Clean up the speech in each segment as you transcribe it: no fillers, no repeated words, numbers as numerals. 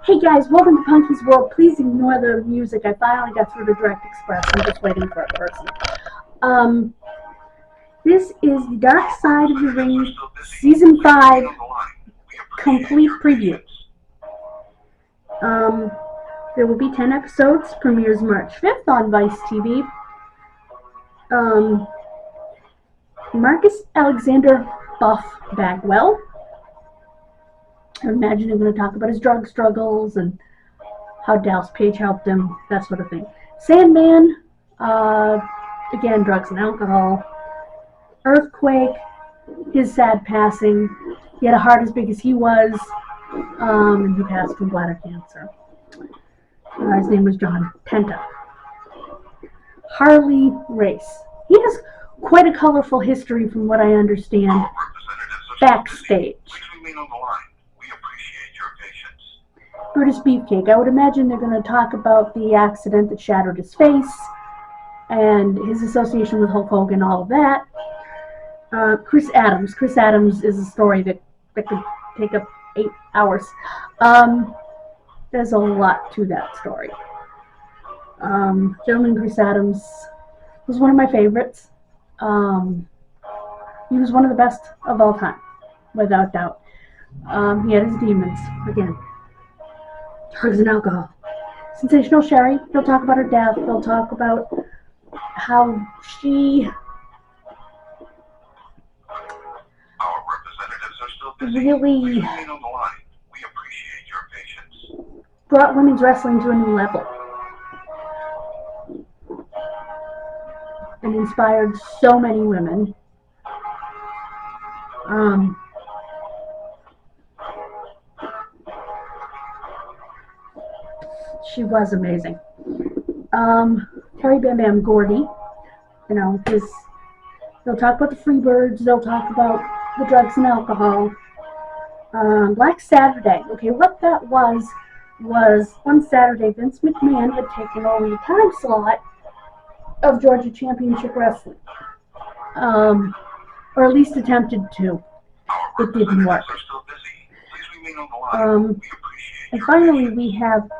Hey guys, welcome to Punky's World. Please ignore the music. I finally got through to Direct Express. I'm just waiting for a person. This is the Dark Side of the Ring Season 5 complete preview. There will be 10 episodes. Premieres March 5th on Vice TV. Marcus Alexander Buff Bagwell. I imagine they're going to talk about his drug struggles and how Dallas Page helped him, that sort of thing. Sandman, again, drugs and alcohol. Earthquake, his sad passing. He had a heart as big as he was, and he passed from bladder cancer. His name was John Penta. Harley Race. He has quite a colorful history, from what I understand, backstage. Brutus Beefcake. I would imagine they're going to talk about the accident that shattered his face and his association with Hulk Hogan, all of that. Chris Adams. Chris Adams is a story that could take up 8 hours. There's a lot to that story. Gentleman Chris Adams was one of my favorites. He was one of the best of all time, without doubt. He had his demons, again. Drugs and alcohol. Sensational Sherry. They'll talk about her death. They'll talk about how she really brought women's wrestling to a new level and inspired so many women. She was amazing. Terry Bam Bam Gordy, they'll talk about the Freebirds, they'll talk about the drugs and alcohol. Black Saturday. Okay, what that was one Saturday Vince McMahon had taken over the time slot of Georgia Championship Wrestling. Or at least attempted to. It didn't work. And finally we have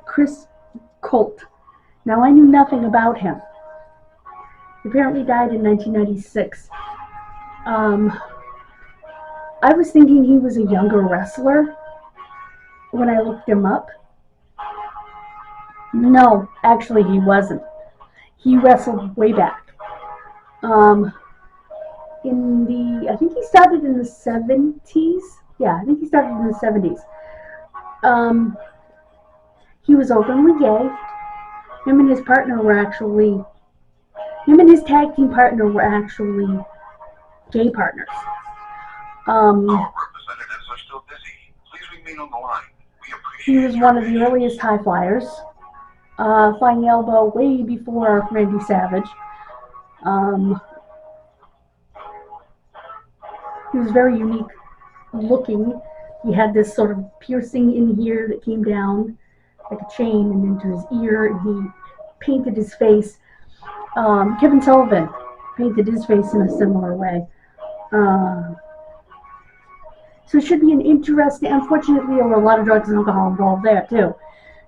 Chris Colt. Now, I knew nothing about him. He apparently died in 1996. I was thinking he was a younger wrestler when I looked him up. No, actually he wasn't. He wrestled way back. I think he started in the 70s. Yeah, I think he started in the 70s. He was openly gay. Him and his tag team partner were actually gay partners. He was one of the earliest high flyers, flying elbow way before Randy Savage. He was very unique looking. He had this sort of piercing in here that came down like a chain and into his ear, and he painted his face. Kevin Sullivan painted his face in a similar way. So it should be an interesting, unfortunately there were a lot of drugs and alcohol involved there too.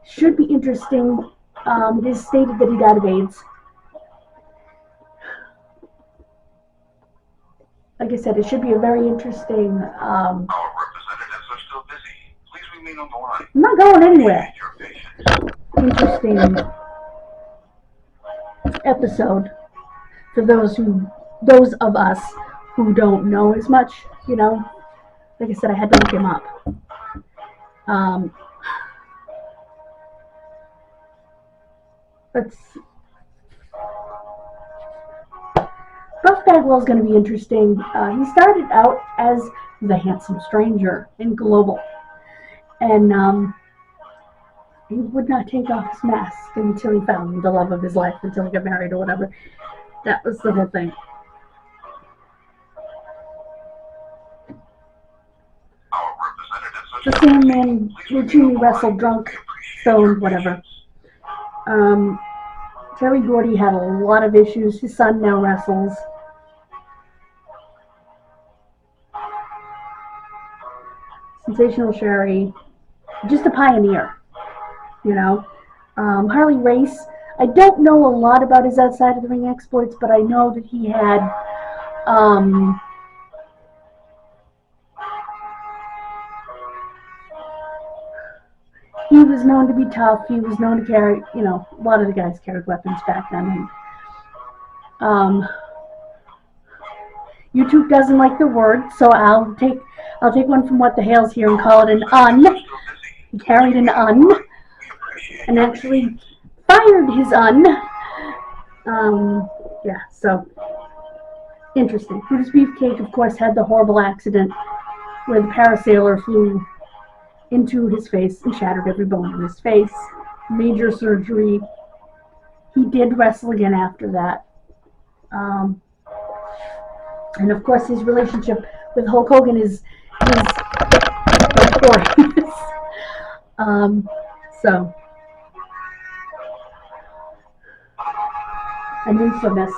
Should be interesting. It is stated that he died of AIDS. Like I said, it should be a very interesting, I'm not going anywhere. Interesting episode for those of us who don't know as much, Like I said, I had to look him up. Buff Bagwell's going to be interesting. He started out as the handsome stranger in Global, and he would not take off his mask until he found the love of his life, until he got married or whatever. That was the whole thing. The Sandman routinely wrestled drunk, stoned, whatever. Terry Gordy had a lot of issues. His son now wrestles. Sensational Sherry. just a pioneer, you know. Harley Race, I don't know a lot about his outside of the ring exploits, but I know that he had he was known to be tough. He was known to carry, you know, a lot of the guys carried weapons back then. And, YouTube doesn't like the word, so I'll take one from what the Hales here and call it an un. He carried an un, and actually fired his un. Yeah, so interesting. Brutus Beefcake, of course, had the horrible accident where the parasailer flew into his face and shattered every bone in his face. Major surgery. He did wrestle again after that. And of course, his relationship with Hulk Hogan is notorious. So, an infamous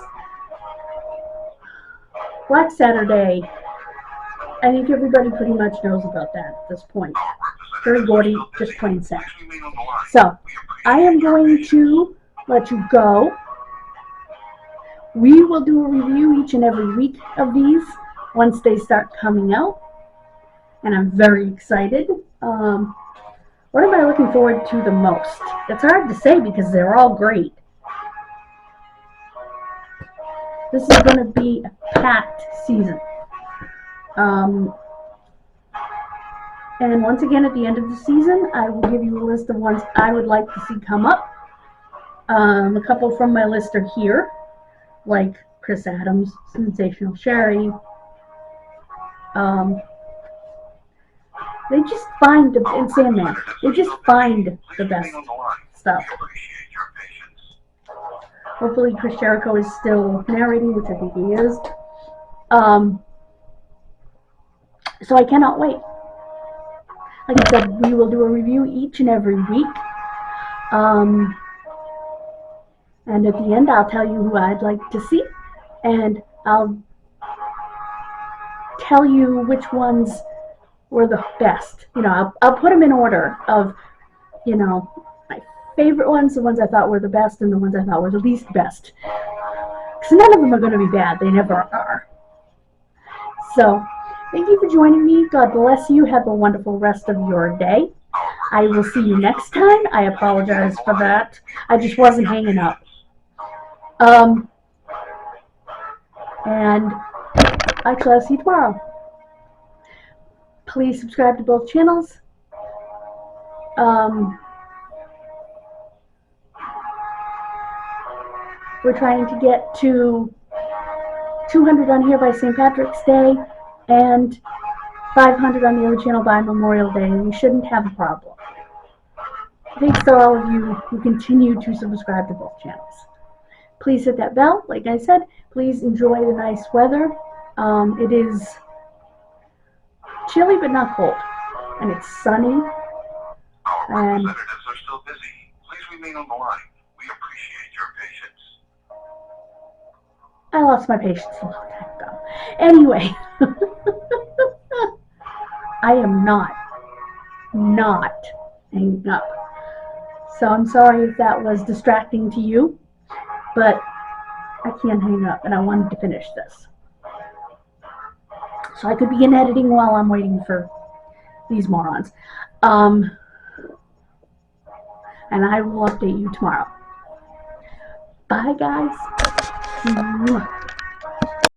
Black Saturday. I think everybody pretty much knows about that at this point. Very gaudy, just plain sad. So, I am going to let you go. We will do a review each and every week of these once they start coming out. And I'm very excited. What am I looking forward to the most? It's hard to say because they're all great. This is going to be a packed season. And once again, at the end of the season, I will give you a list of ones I would like to see come up. A couple from my list are here, like Chris Adams, Sensational Sherry. They just find and Sandman. They just find the best stuff. Hopefully, Chris Jericho is still narrating, which I think he is. So I cannot wait. Like I said, we will do a review each and every week. And at the end, I'll tell you who I'd like to see, and I'll tell you which ones were the best. You know, I'll put them in order of, you know, my favorite ones, the ones I thought were the best, and the ones I thought were the least best. Because none of them are going to be bad. They never are. So, thank you for joining me. God bless you. Have a wonderful rest of your day. I will see you next time. I apologize for that. I just wasn't hanging up. And actually, I'll see you tomorrow. Please subscribe to both channels. We're trying to get to 200 on here by St. Patrick's Day and 500 on the other channel by Memorial Day, and we shouldn't have a problem. Thanks to all of you who continue to subscribe to both channels. Please hit that bell. Like I said, please enjoy the nice weather. It is chilly but not cold, and it's sunny. And representatives are still busy. Please remain on the line. We appreciate your patience. I lost my patience a long time ago. Anyway, I am not hanging up. So I'm sorry if that was distracting to you, but I can't hang up, and I wanted to finish this. So I could begin editing while I'm waiting for these morons. And I will update you tomorrow. Bye, guys.